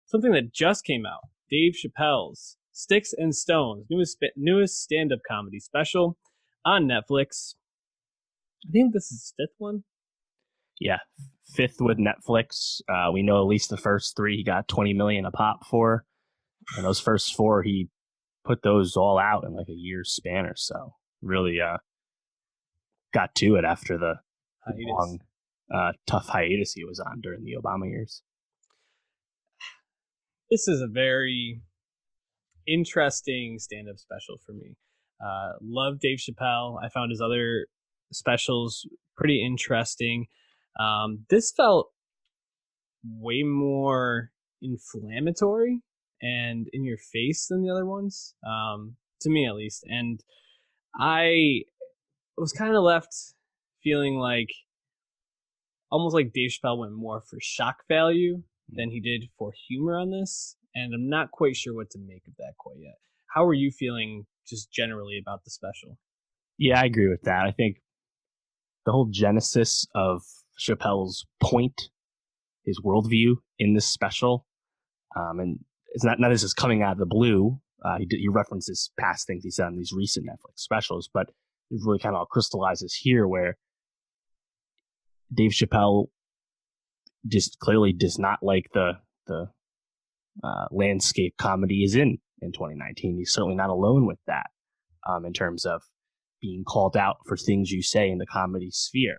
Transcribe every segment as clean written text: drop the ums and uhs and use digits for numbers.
something that just came out. Dave Chappelle's Sticks and Stones, newest stand-up comedy special on Netflix. I think this is his fifth one. Yeah, fifth with Netflix. We know at least the first three he got 20 million a pop for, and those first four he put those all out in like a year's span or so. Really got to it after the long, tough hiatus he was on during the Obama years. This is a very interesting stand-up special for me. Love Dave Chappelle. I found his other specials pretty interesting. This felt way more inflammatory and in your face than the other ones, to me at least. And I was kind of left feeling like almost like Dave Chappelle went more for shock value than he did for humor on this. And I'm not quite sure what to make of that quite yet. How are you feeling just generally about the special? Yeah, I agree with that. I think the whole genesis of Chappelle's point, his worldview in this special, and it's not this is coming out of the blue. He references past things he said on these recent Netflix specials, but it really kind of crystallizes here where Dave Chappelle just clearly does not like the landscape comedy is in 2019. He's certainly not alone with that in terms of being called out for things you say in the comedy sphere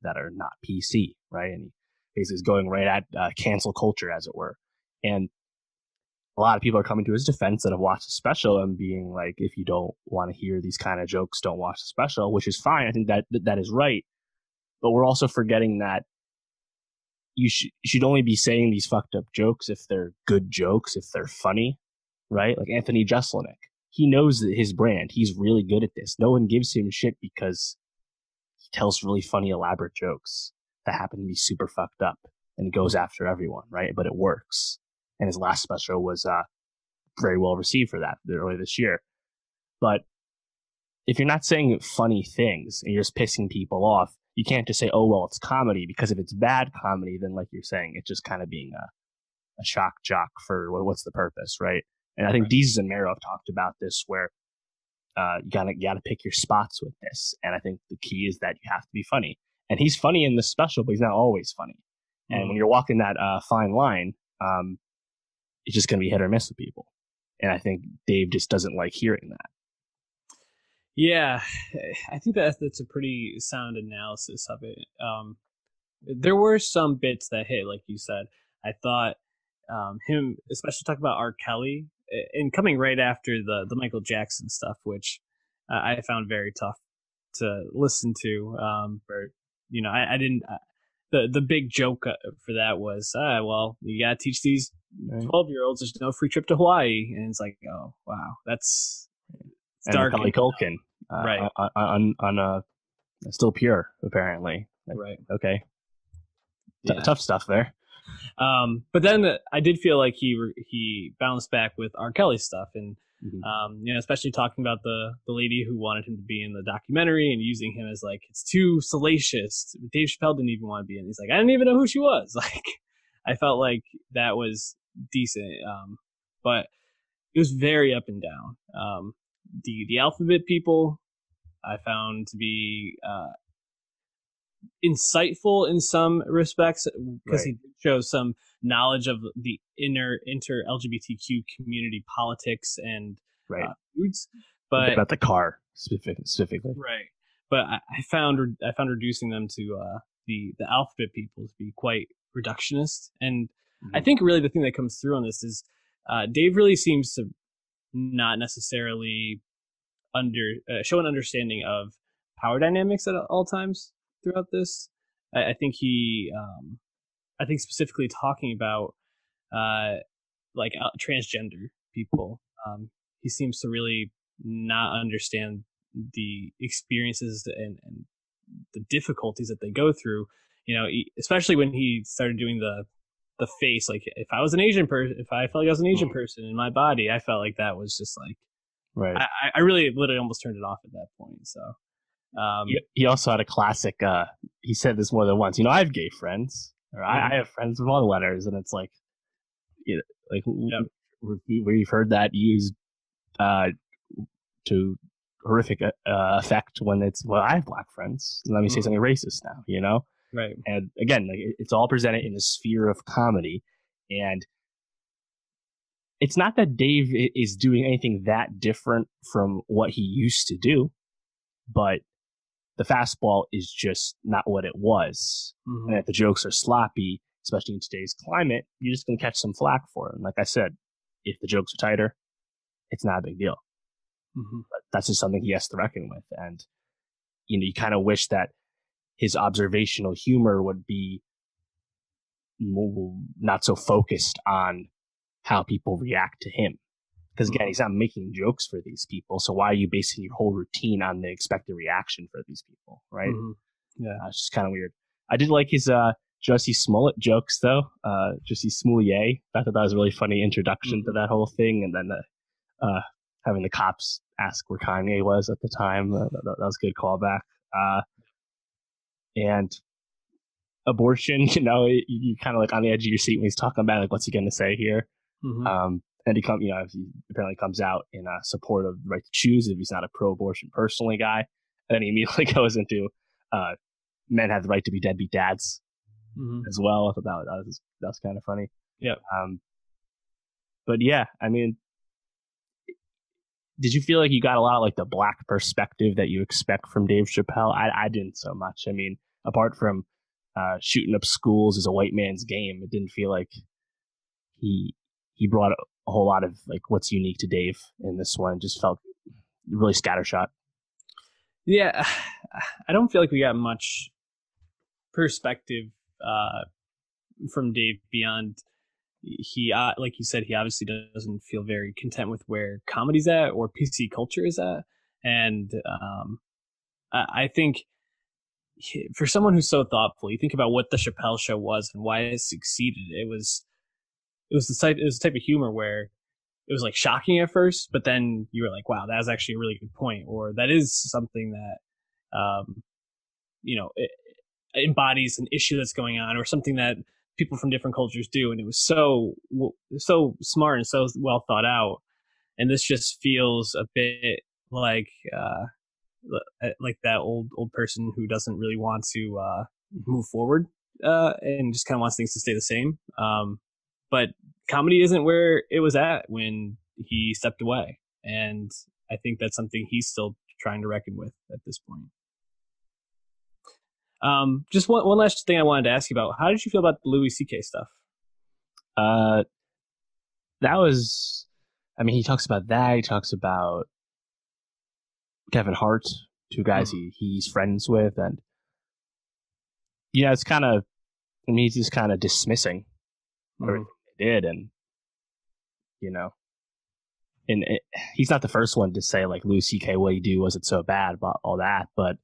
that are not PC, right? And he basically is going right at cancel culture, as it were. And a lot of people are coming to his defense that have watched the special and being like, if you don't want to hear these kind of jokes, don't watch the special, which is fine. I think that is right. But we're also forgetting that you should only be saying these fucked up jokes if they're good jokes, if they're funny, right? Like Anthony Jeselnik. He knows his brand. He's really good at this. No one gives him shit because he tells really funny, elaborate jokes that happen to be super fucked up and goes after everyone, right? But it works. And his last special was very well received for that earlier this year. But if you're not saying funny things and you're just pissing people off, you can't just say, oh, well, it's comedy, because if it's bad comedy, then like you're saying, it's just kind of being a shock jock for what's the purpose, right? And I think Deezus and Mero have talked about this, where you gotta pick your spots with this. And I think the key is that you have to be funny. And he's funny in this special, but he's not always funny. And when you're walking that fine line, it's just going to be hit or miss with people. And I think Dave just doesn't like hearing that. Yeah, I think that's a pretty sound analysis of it. There were some bits that hit, like you said. I thought him, especially talking about R. Kelly, and coming right after the Michael Jackson stuff, which I found very tough to listen to. I didn't. The big joke for that was, well, you gotta teach these 12-year-olds there's no free trip to Hawaii, and it's like, oh wow, that's dark. Macaulay Culkin, right? On Still Pure, apparently. Right. Okay. Tough stuff there. But then I did feel like he bounced back with R. Kelly stuff, and especially talking about the lady who wanted him to be in the documentary and using him as like, it's too salacious. Dave Chappelle didn't even want to be in. He's like, I didn't even know who she was. Like, I felt like that was decent, but it was very up and down. The alphabet people I found to be insightful in some respects, because he shows some knowledge of the inter LGBTQ community politics and foods, but about the car specifically, right? But I found reducing them to the alphabet people to be quite reductionist, and I think really the thing that comes through on this is Dave really seems to not necessarily show an understanding of power dynamics at all times throughout this. I think I think specifically talking about transgender people, he seems to really not understand the experiences and the difficulties that they go through. Especially when he started doing the face, like if I was an Asian person, if I felt like I was an Asian person in my body, I felt like that was just like, I really literally almost turned it off at that point. So he also had a classic, he said this more than once, I have gay friends, or I have friends with all the letters, and it's like, you know, like Yep. we've heard that used uh, to horrific effect when it's, well, I have black friends. Let me say Mm-hmm. something racist now, you know? Right. And again, like it's all presented in the sphere of comedy. And it's not that Dave is doing anything that different from what he used to do, but the fastball is just not what it was. Mm-hmm. And if the jokes are sloppy, especially in today's climate, you're just going to catch some flack for it. And like I said, if the jokes are tighter, it's not a big deal. Mm-hmm. But that's just something he has to reckon with. And, you know, you kind of wish that his observational humor would be not so focused on how people react to him. Because again, he's not making jokes for these people. So why are you basing your whole routine on the expected reaction for these people, right? Mm-hmm. Yeah. It's just kind of weird. I did like his Jussie Smollett jokes though. Jussie Smollett. I thought that was a really funny introduction to Mm-hmm. that whole thing, and then having the cops ask where Kanye was at the time. That was a good callback. And abortion, you know, you kind of like on the edge of your seat when he's talking about like what's he going to say here. Mm-hmm. And he apparently comes out in support of the right to choose if he's not a pro-abortion personally guy. And then he immediately goes into men have the right to be deadbeat dads Mm-hmm. as well. I thought that was kind of funny. Yep. But yeah, I mean, did you feel like you got a lot of like the black perspective that you expect from Dave Chappelle? I didn't so much. I mean, apart from shooting up schools is a white man's game, it didn't feel like he brought a whole lot of like what's unique to Dave in this one. It just felt really scattershot. Yeah. I don't feel like we got much perspective from Dave beyond he like you said, he obviously doesn't feel very content with where comedy's at or PC culture is at. And I think for someone who's so thoughtful, you think about what the Chappelle show was and why it succeeded. It was the type of humor where it was like shocking at first, but then you were like, wow, that was actually a really good point, or that is something that it embodies an issue that's going on, or something that people from different cultures do. And it was so smart and so well thought out. And this just feels a bit like that old person who doesn't really want to move forward and just kind of wants things to stay the same. But comedy isn't where it was at when he stepped away, and I think that's something he's still trying to reckon with at this point. Just one last thing I wanted to ask you about. How did you feel about the Louis C.K. stuff? Uh, that was, I mean, he talks about that. He talks about Kevin Hart, two guys he's friends with, and yeah, it's kind of, I mean, he's just kind of dismissing everything they did, and you know, and he's not the first one to say like Louis C.K. what he do wasn't so bad about all that, but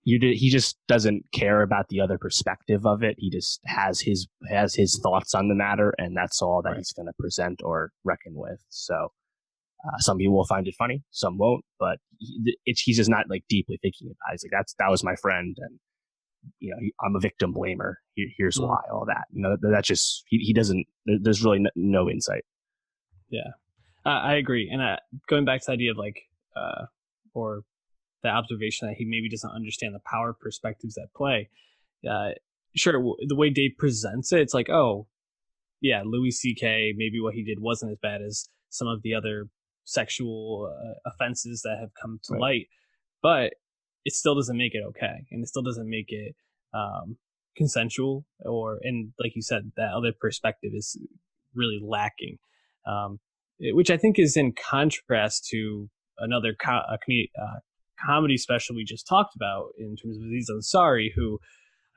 he just doesn't care about the other perspective of it. He just has his thoughts on the matter, and that's all that he's going to present or reckon with. So some people will find it funny, some won't, but he's just not like deeply thinking about it. He's like, that was my friend, and you know, I'm a victim blamer. Here's why, all that. You know, that's just he doesn't. There's really no insight. Yeah, I agree. And going back to the idea of like, or the observation that he maybe doesn't understand the power perspectives at play. Sure, the way Dave presents it, it's like, oh, yeah, Louis C.K. maybe what he did wasn't as bad as some of the other sexual offenses that have come to light, but it still doesn't make it okay, and it still doesn't make it consensual. And like you said, that other perspective is really lacking, which I think is in contrast to another comedy special we just talked about in terms of Aziz Ansari, who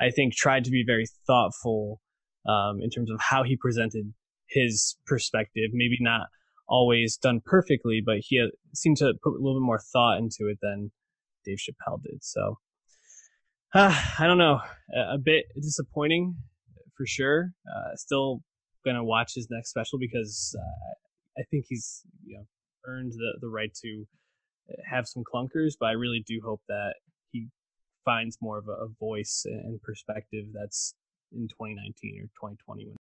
I think tried to be very thoughtful in terms of how he presented his perspective. Maybe not always done perfectly, but he seemed to put a little bit more thought into it than Dave Chappelle did. So I don't know, a bit disappointing for sure. Still gonna watch his next special because I think he's earned the right to have some clunkers, but I really do hope that he finds more of a voice and perspective that's in 2019 or 2020